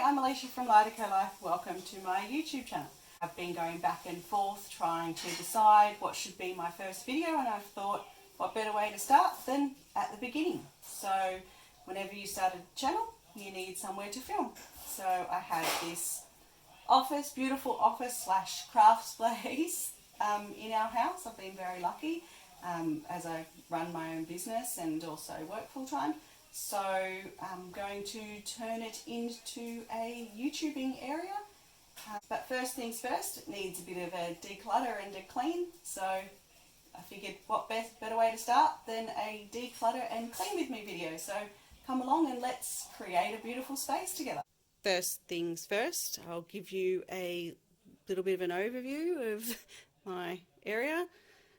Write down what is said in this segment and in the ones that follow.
I'm Alicia from Declutter. Welcome to my YouTube channel. I've been going back and forth trying to decide what should be my first video, and I've thought what better way to start than at the beginning. So whenever you start a channel, you need somewhere to film. So I had this beautiful office slash crafts place in our house. I've been very lucky as I run my own business and also work full time. So I'm going to turn it into a YouTubing area. But first things first, it needs a bit of a declutter and a clean. So I figured what better way to start than a declutter and clean with me video. So come along and let's create a beautiful space together. First things first, I'll give you a little bit of an overview of my area.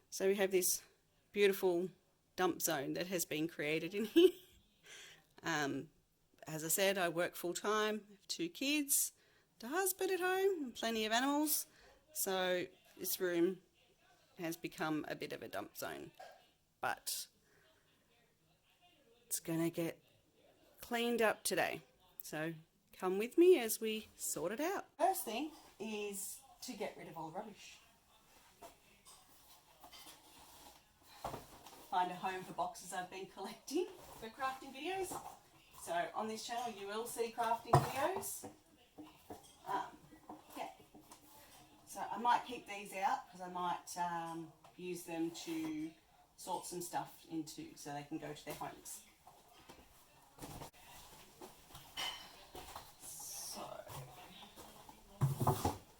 So we have this beautiful dump zone that has been created in here. As I said, I work full time, have 2 kids, a husband at home, and plenty of animals. So this room has become a bit of a dump zone, but it's going to get cleaned up today. So come with me as we sort it out. First thing is to get rid of all the rubbish. Find a home for boxes I've been collecting for crafting videos. So on this channel you will see crafting videos. Yeah. So I might keep these out because I might use them to sort some stuff into so they can go to their homes. So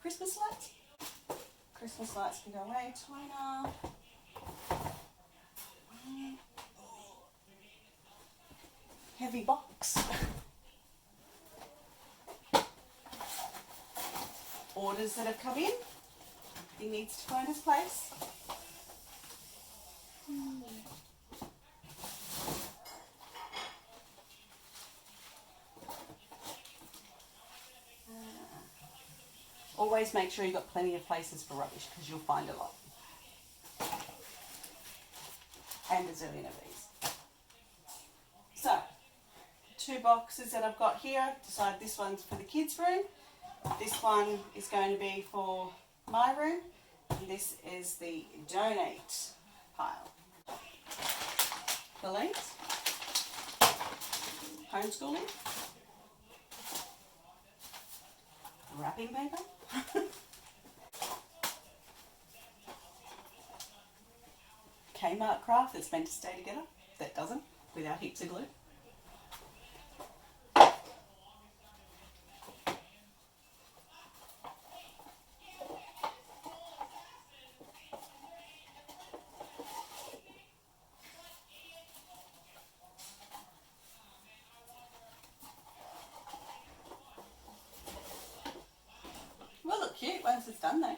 Christmas lights. Christmas lights can go away. Toner. Heavy box. Orders that have come in. Everything needs to find its place. Always make sure you've got plenty of places for rubbish because you'll find a lot. And a zillion of these. So, 2 boxes that I've got here. Decide this one's for the kids' room. This one is going to be for my room. And this is the donate pile. Balloons. Homeschooling. Wrapping paper. Kmart craft that's meant to stay together. That doesn't, without heaps of glue. Will look cute once it's done though.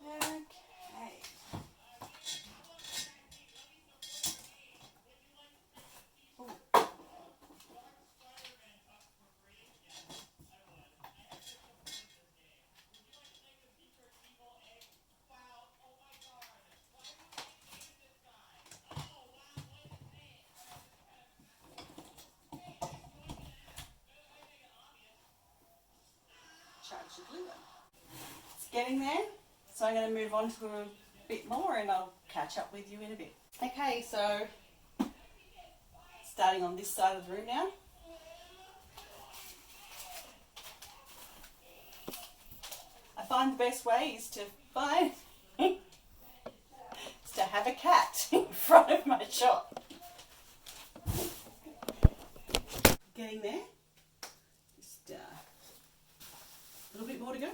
Okay. Charge the glue gun. It's getting there. So I'm going to move on to a bit more and I'll catch up with you in a bit. Okay, so starting on this side of the room now. I find the best way is to have a cat in front of my shop. Getting there. Just a little bit more to go.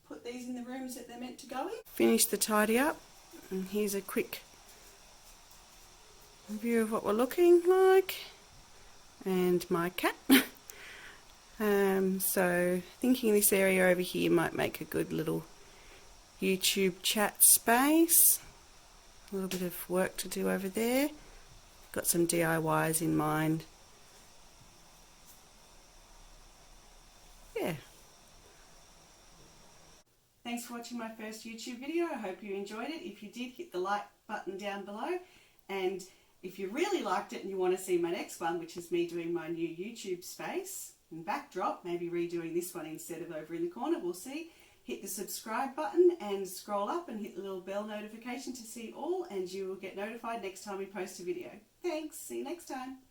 put these in the rooms that they're meant to go in. Finished the tidy up, and here's a quick view of what we're looking like, and my cat. So thinking this area over here might make a good little YouTube chat space. A little bit of work to do over there. Got some DIYs in mind. Yeah. Thanks for watching my first YouTube video. I hope you enjoyed it. If you did, hit the like button down below. And if you really liked it and you want to see my next one, which is me doing my new YouTube space and backdrop, maybe redoing this one instead of over in the corner, we'll see. Hit the subscribe button and scroll up and hit the little bell notification to see all, and you will get notified next time we post a video. Thanks, see you next time.